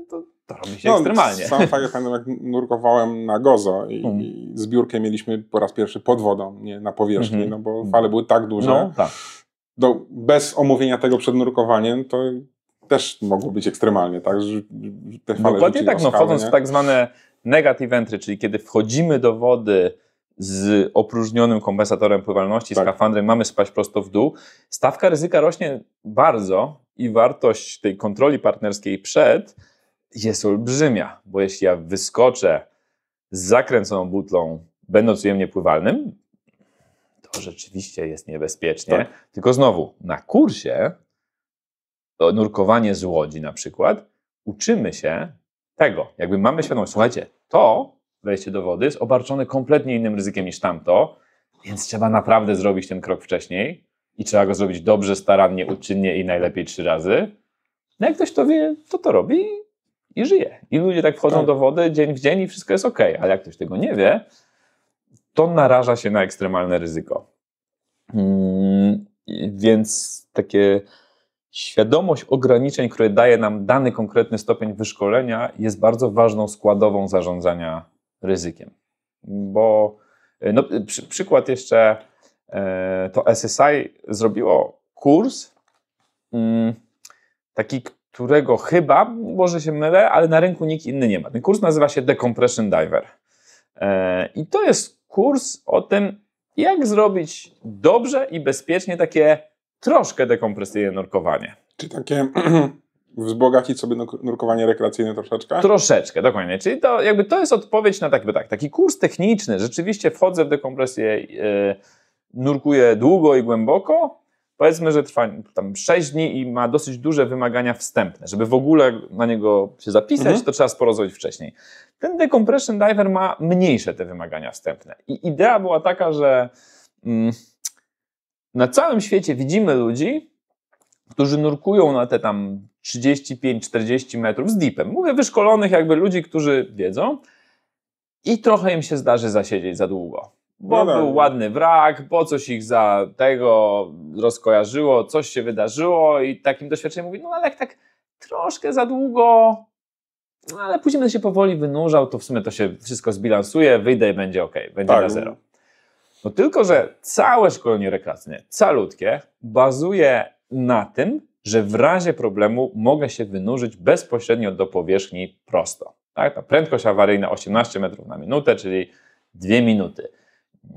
to robi się ekstremalnie.
Sam fakt, pamiętam jak nurkowałem na Gozo i zbiórkę mieliśmy po raz pierwszy pod wodą, nie na powierzchni, no bo fale były tak duże. Bez omówienia tego przed nurkowaniem, to też mogło być ekstremalnie, tak? Że te fale
dokładnie tak, wchodząc w tak zwane negative entry, czyli kiedy wchodzimy do wody z opróżnionym kompensatorem pływalności, skafandrem, mamy spaść prosto w dół, stawka ryzyka rośnie bardzo i wartość tej kontroli partnerskiej przed jest olbrzymia, bo jeśli ja wyskoczę z zakręconą butlą, będąc ujemnie pływalnym, to rzeczywiście jest niebezpiecznie. Tylko znowu, na kursie nurkowanie z łodzi na przykład, uczymy się tego. Jakby mamy świadomość, słuchajcie, to wejście do wody jest obarczone kompletnie innym ryzykiem niż tamto, więc trzeba naprawdę zrobić ten krok wcześniej i trzeba go zrobić dobrze, starannie, uczynnie i najlepiej 3 razy. No jak ktoś to wie, to robi i żyje. I ludzie tak wchodzą do wody dzień w dzień i wszystko jest okej. Ale jak ktoś tego nie wie, to naraża się na ekstremalne ryzyko. Więc takie świadomość ograniczeń, które daje nam dany konkretny stopień wyszkolenia, jest bardzo ważną składową zarządzania ryzykiem. Bo przykład jeszcze, to SSI zrobiło kurs, taki, którego chyba, może się mylę, ale na rynku nikt inny nie ma. Ten kurs nazywa się Decompression Diver. I to jest kurs o tym, jak zrobić dobrze i bezpiecznie takie troszkę dekompresyjne nurkowanie.
Czy takie wzbogacić sobie nurkowanie rekreacyjne troszeczkę?
Troszeczkę, dokładnie. Czyli to jest odpowiedź na taki kurs techniczny. Rzeczywiście wchodzę w dekompresję, nurkuję długo i głęboko. Powiedzmy, że trwa tam 6 dni i ma dosyć duże wymagania wstępne. Żeby w ogóle na niego się zapisać, to trzeba sporo zrobić wcześniej. Ten Decompression Diver ma mniejsze te wymagania wstępne. I idea była taka, że na całym świecie widzimy ludzi, którzy nurkują na te tam 35-40 metrów z deepem. Mówię wyszkolonych jakby ludzi, którzy wiedzą i trochę im się zdarzy zasiedzieć za długo. Bo był ładny wrak, bo coś ich za tego rozkojarzyło, coś się wydarzyło i takim doświadczeniem mówi, ale jak tak troszkę za długo, ale później będę się powoli wynurzał, to w sumie to się wszystko zbilansuje, wyjdę i będzie okej, będzie na zero. No tylko, że całe szkolenie rekreacyjne, calutkie, bazuje na tym, że w razie problemu mogę się wynurzyć bezpośrednio do powierzchni prosto. Tak? Ta prędkość awaryjna 18 metrów na minutę, czyli 2 minuty.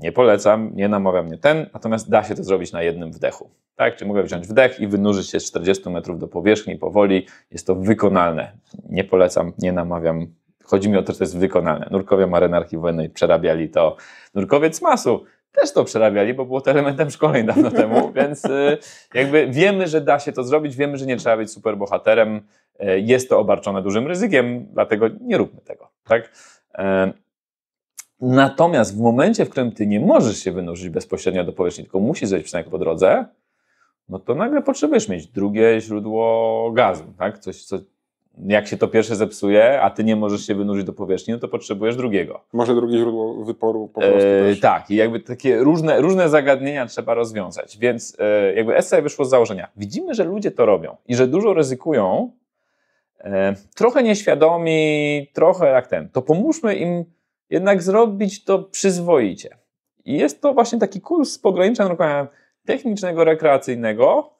Nie polecam, nie namawia mnie natomiast da się to zrobić na jednym wdechu. Tak? Czyli mogę wziąć wdech i wynurzyć się z 40 metrów do powierzchni powoli. Jest to wykonalne. Nie polecam, nie namawiam. Chodzi mi o to, że to jest wykonalne. Nurkowie Marynarki Wojennej przerabiali to. Nurkowie CMAS-u też to przerabiali, bo było to elementem szkoleń dawno temu, więc jakby wiemy, że da się to zrobić, wiemy, że nie trzeba być superbohaterem. Jest to obarczone dużym ryzykiem, dlatego nie róbmy tego. Tak? Natomiast w momencie, w którym ty nie możesz się wynurzyć bezpośrednio do powierzchni, tylko musisz zejść przynajmniej po drodze, no to nagle potrzebujesz mieć drugie źródło gazu. Tak? Coś, jak się to pierwsze zepsuje, a ty nie możesz się wynurzyć do powierzchni, no to potrzebujesz drugiego.
Może drugie źródło wyporu po prostu też.
Tak, i jakby takie różne zagadnienia trzeba rozwiązać. Więc jakby SSI wyszło z założenia. Widzimy, że ludzie to robią i że dużo ryzykują, trochę nieświadomi, trochę jak to pomóżmy im jednak zrobić to przyzwoicie. I jest to właśnie taki kurs pograniczenia nurkowania technicznego, rekreacyjnego,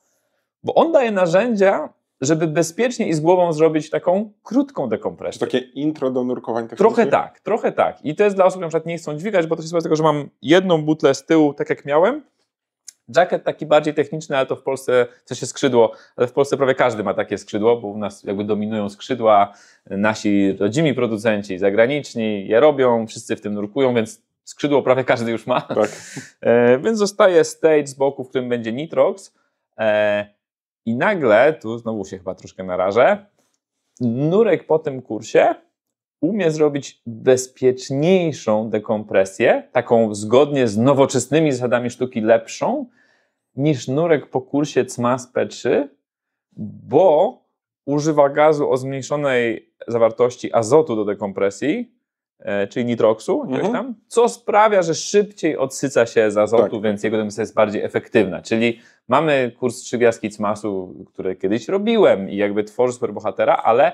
bo on daje narzędzia, żeby bezpiecznie i z głową zrobić taką krótką dekompresję.
Czy takie intro do nurkowań technicznych?
Trochę tak. I to jest dla osób, które na przykład nie chcą dźwigać, bo to się z tego, że mam jedną butlę z tyłu, tak jak miałem. Jacket taki bardziej techniczny, ale to w Polsce, w sensie skrzydło, ale w Polsce prawie każdy ma takie skrzydło, bo u nas jakby dominują skrzydła, nasi rodzimi producenci, zagraniczni je robią, wszyscy w tym nurkują, więc skrzydło prawie każdy już ma.
Tak.
Więc zostaje stage z boku, w którym będzie Nitrox. I nagle, tu znowu się chyba troszkę narażę, nurek po tym kursie umie zrobić bezpieczniejszą dekompresję, taką zgodnie z nowoczesnymi zasadami sztuki lepszą, niż nurek po kursie CMAS P3, bo używa gazu o zmniejszonej zawartości azotu do dekompresji, czyli nitroxu, tam, co sprawia, że szybciej odsyca się z azotu, więc jego dekompresja jest bardziej efektywna. Czyli mamy kurs 3 gwiazdki CMAS-u, który kiedyś robiłem i jakby tworzy superbohatera, ale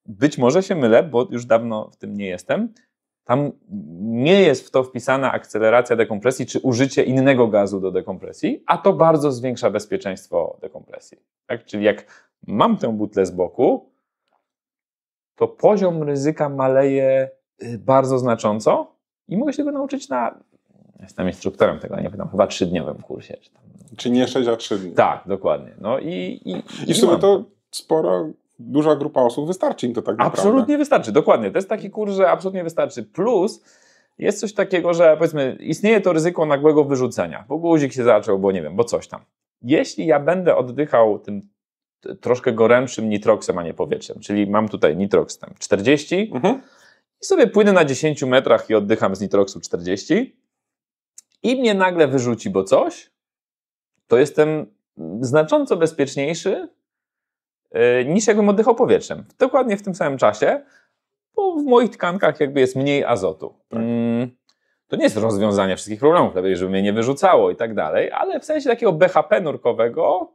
być może się mylę, bo już dawno w tym nie jestem, tam nie jest w to wpisana akceleracja dekompresji czy użycie innego gazu do dekompresji, a to bardzo zwiększa bezpieczeństwo dekompresji. Tak? Czyli jak mam tę butlę z boku, to poziom ryzyka maleje bardzo znacząco i mogę się tego nauczyć jestem instruktorem tego, nie pamiętam, chyba 3-dniowym kursie.
Czy nie 6, a 3 dni.
Tak, dokładnie. No i
w sumie to duża grupa osób, wystarczy im to tak naprawdę.
Absolutnie wystarczy, dokładnie. To jest taki kurs, że absolutnie wystarczy. Plus jest coś takiego, że powiedzmy istnieje to ryzyko nagłego wyrzucenia, bo guzik się zaczął, bo nie wiem, bo coś tam. Jeśli ja będę oddychał tym troszkę gorętszym nitroksem, a nie powietrzem, czyli mam tutaj nitroks tam 40 i sobie płynę na 10 metrach i oddycham z nitroksu 40 i mnie nagle wyrzuci, bo coś, to jestem znacząco bezpieczniejszy niż jakbym oddychał powietrzem. Dokładnie w tym samym czasie, bo w moich tkankach jakby jest mniej azotu. Tak. To nie jest rozwiązanie wszystkich problemów, lepiej, żeby mnie nie wyrzucało i tak dalej, ale w sensie takiego BHP nurkowego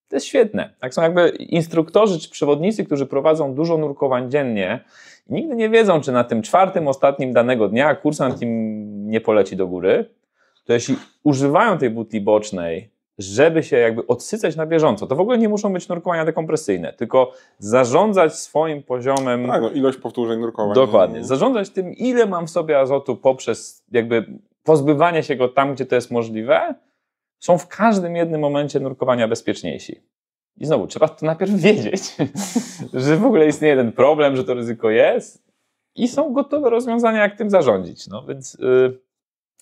to jest świetne. Tak są jakby instruktorzy czy przewodnicy, którzy prowadzą dużo nurkowań dziennie i nigdy nie wiedzą, czy na tym 4. ostatnim danego dnia kursant im nie poleci do góry, to jeśli używają tej butli bocznej, żeby się jakby odsycać na bieżąco, to w ogóle nie muszą być nurkowania dekompresyjne, tylko zarządzać swoim poziomem...
Tak, no ilość powtórzeń nurkowań.
Dokładnie. Zarządzać tym, ile mam w sobie azotu poprzez jakby pozbywanie się go tam, gdzie to jest możliwe, są w każdym jednym momencie nurkowania bezpieczniejsi. I znowu, trzeba to najpierw wiedzieć, że w ogóle istnieje ten problem, że to ryzyko jest i są gotowe rozwiązania, jak tym zarządzić. No więc...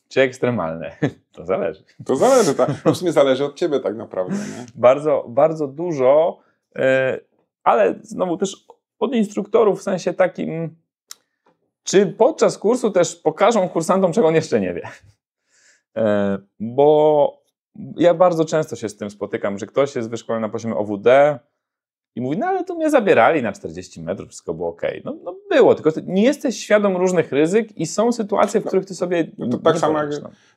Czy ekstremalne? To zależy.
To zależy, tak. W sumie zależy od ciebie tak naprawdę. Nie?
Bardzo, bardzo dużo, ale znowu też od instruktorów w sensie takim, czy podczas kursu też pokażą kursantom, czego on jeszcze nie wie. Bo ja bardzo często się z tym spotykam, że ktoś jest wyszkolony na poziomie OWD i mówi, no ale tu mnie zabierali na 40 metrów, wszystko było okej. No było, tylko nie jesteś świadom różnych ryzyk i są sytuacje, w których ty sobie
to tak samo jak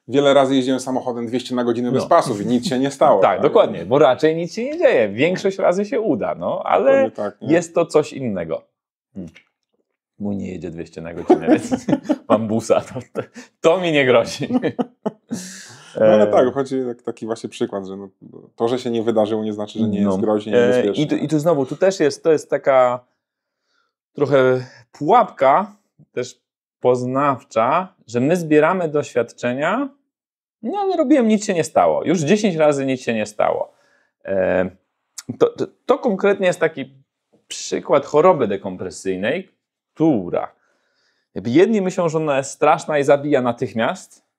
wiele razy jeździłem samochodem 200 na godzinę bez pasów i nic się nie stało.
Tak, dokładnie, bo raczej nic się nie dzieje. Większość razy się uda, ale tak, jest to coś innego. Mój nie jedzie 200 na godzinę, więc mam busa, to mi nie grozi.
No ale tak, chodzi taki właśnie przykład, że to, że się nie wydarzyło, nie znaczy, że nie jest groźnie niebezpieczne.
I tu znowu, to jest taka trochę pułapka też poznawcza, że my zbieramy doświadczenia, no ale robiłem, nic się nie stało. Już 10 razy nic się nie stało. To konkretnie jest taki przykład choroby dekompresyjnej, która jedni myślą, że ona jest straszna i zabija natychmiast,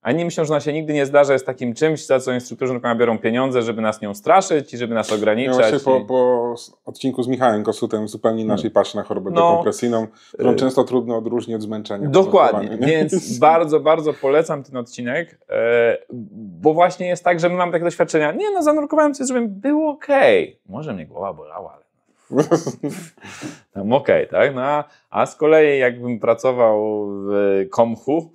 a inni myślą, że ona się nigdy nie zdarza, jest takim czymś, za co instruktorzy nurkowania biorą pieniądze, żeby nas nią straszyć i żeby nas ograniczać. Ja
właśnie po odcinku z Michałem Kosutem zupełnie inaczej patrzę na chorobę dekompresyjną, którą często trudno odróżnić od zmęczenia.
Dokładnie, więc bardzo, bardzo polecam ten odcinek, bo właśnie jest tak, że my mamy takie doświadczenia, zanurkowałem coś, żeby było okej. Może mnie głowa bolała, ale tam okej, tak? A z kolei jakbym pracował w Komchu,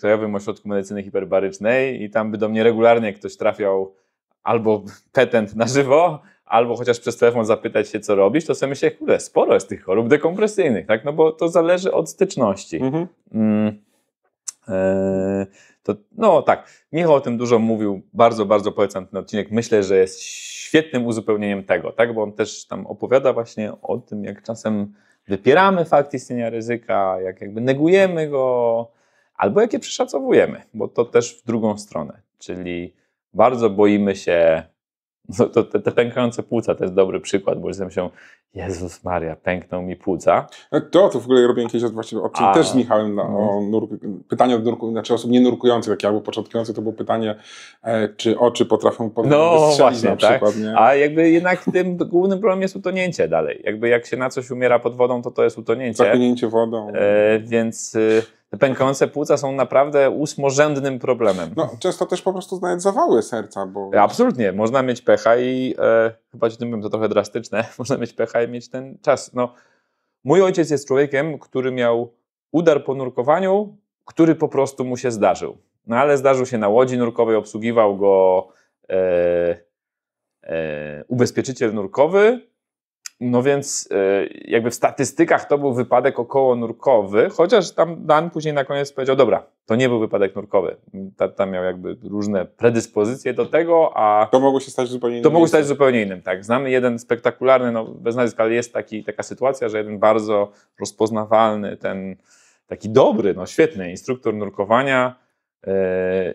Krajowym Ośrodku Medycyny Hiperbarycznej i tam by do mnie regularnie ktoś trafiał albo petent na żywo, albo chociaż przez telefon zapytać się, co robisz, to sobie myślę, kurde, sporo jest tych chorób dekompresyjnych, tak? No bo to zależy od styczności. Tak, Michał o tym dużo mówił, bardzo, bardzo polecam ten odcinek. Myślę, że jest świetnym uzupełnieniem tego, tak? Bo on też tam opowiada właśnie o tym, jak czasem wypieramy fakt istnienia ryzyka, jak jakby negujemy go, albo jak je przeszacowujemy, bo to też w drugą stronę, czyli bardzo boimy się, te pękające płuca to jest dobry przykład, bo jestem się, Jezus Maria, pękną mi płuca.
To w ogóle robiłem kiedyś odcinek też z Michałem o pytanie od znaczy osób nienurkujących, jak ja był początkujący, to było pytanie, czy oczy potrafią wystrzelić
właśnie,
na przykład.
Tak?
Nie?
A jakby jednak tym głównym problemem jest utonięcie dalej. Jakby jak się na coś umiera pod wodą, to jest utonięcie.
Zapłynięcie wodą.
Więc te pękające płuca są naprawdę ósmorzędnym problemem.
Często też po prostu znając zawały serca. Bo...
Absolutnie, można mieć pecha i chyba ci tym powiem, to trochę drastyczne, można mieć pecha i mieć ten czas. Mój ojciec jest człowiekiem, który miał udar po nurkowaniu, który po prostu mu się zdarzył. Ale zdarzył się na łodzi nurkowej, obsługiwał go ubezpieczyciel nurkowy No więc jakby w statystykach to był wypadek okołonurkowy, chociaż tam Dan później na koniec powiedział, dobra, to nie był wypadek nurkowy. Tam miał jakby różne predyspozycje do tego, a...
To mogło się stać zupełnie innym.
To mogło stać zupełnie innym, tak. Znamy jeden spektakularny, no bez nazwisk, ale jest taka sytuacja, że jeden bardzo rozpoznawalny, ten taki dobry, no świetny instruktor nurkowania,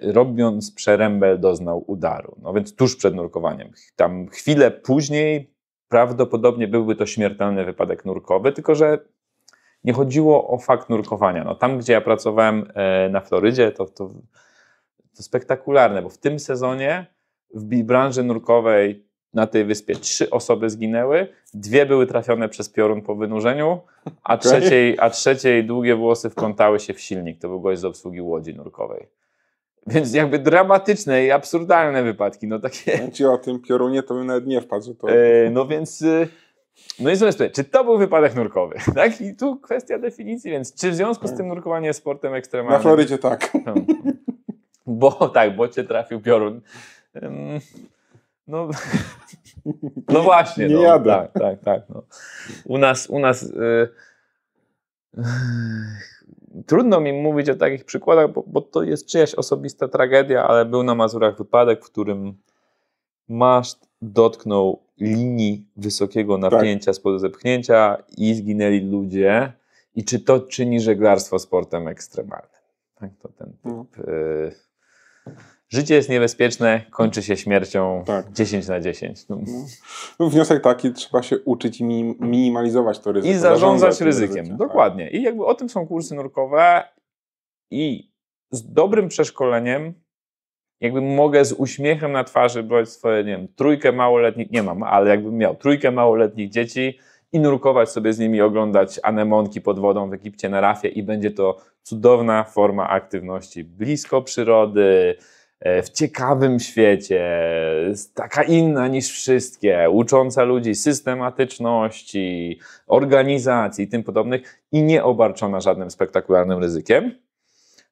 robiąc przerębel doznał udaru. No więc tuż przed nurkowaniem. Tam chwilę później prawdopodobnie byłby to śmiertelny wypadek nurkowy, tylko że nie chodziło o fakt nurkowania. No, tam, gdzie ja pracowałem na Florydzie, to spektakularne, bo w tym sezonie w branży nurkowej na tej wyspie 3 osoby zginęły, 2 były trafione przez piorun po wynurzeniu, a trzeciej długie włosy wplątały się w silnik. To był gość z obsługi łodzi nurkowej. Więc jakby dramatyczne i absurdalne wypadki. No takie...
Ci o tym piorunie to bym nawet nie wpadł, że to...
No więc... No i sobie czy to był wypadek nurkowy? Tak? I tu kwestia definicji, więc czy w związku z tym nurkowanie jest sportem ekstremalnym?
Na Florydzie tak.
Bo cię trafił piorun. No właśnie.
Nie jadę.
Tak. No. U nas trudno mi mówić o takich przykładach, bo to jest czyjaś osobista tragedia, ale był na Mazurach wypadek, w którym maszt dotknął linii wysokiego napięcia spod zepchnięcia i zginęli ludzie. I czy to czyni żeglarstwo sportem ekstremalnym? Tak, to ten typ. Życie jest niebezpieczne, kończy się śmiercią 10 na 10.
No, wniosek taki, trzeba się uczyć i minimalizować to ryzyko.
I zarządzać ryzykiem. Dokładnie. Tak. I jakby o tym są kursy nurkowe i z dobrym przeszkoleniem jakby mogę z uśmiechem na twarzy brać swoje, nie wiem, 3 małoletnich, nie mam, ale jakbym miał 3 małoletnich dzieci i nurkować sobie z nimi, oglądać anemonki pod wodą w Egipcie na rafie i będzie to cudowna forma aktywności blisko przyrody, w ciekawym świecie, taka inna niż wszystkie, ucząca ludzi systematyczności, organizacji i tym podobnych i nie obarczona żadnym spektakularnym ryzykiem.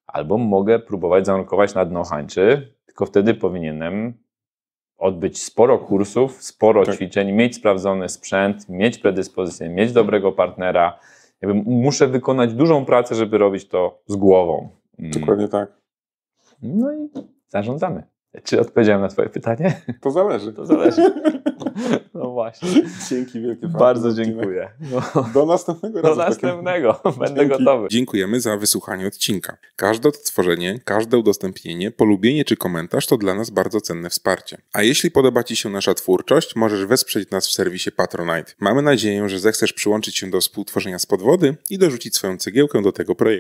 Albo mogę próbować zanurkować na dno hańczy, tylko wtedy powinienem odbyć sporo kursów, sporo ćwiczeń, mieć sprawdzony sprzęt, mieć predyspozycję, mieć dobrego partnera. Jakby muszę wykonać dużą pracę, żeby robić to z głową.
Dokładnie tak.
No i zarządzamy. Czy odpowiedziałem na twoje pytanie?
To zależy.
To zależy. No właśnie.
Dzięki wielkie.
Bardzo dziękuję. No.
Do następnego razu.
Do następnego. Będę gotowy.
Dziękujemy za wysłuchanie odcinka. Każde odtworzenie, każde udostępnienie, polubienie czy komentarz to dla nas bardzo cenne wsparcie. A jeśli podoba Ci się nasza twórczość, możesz wesprzeć nas w serwisie Patronite. Mamy nadzieję, że zechcesz przyłączyć się do współtworzenia z podwody i dorzucić swoją cegiełkę do tego projektu.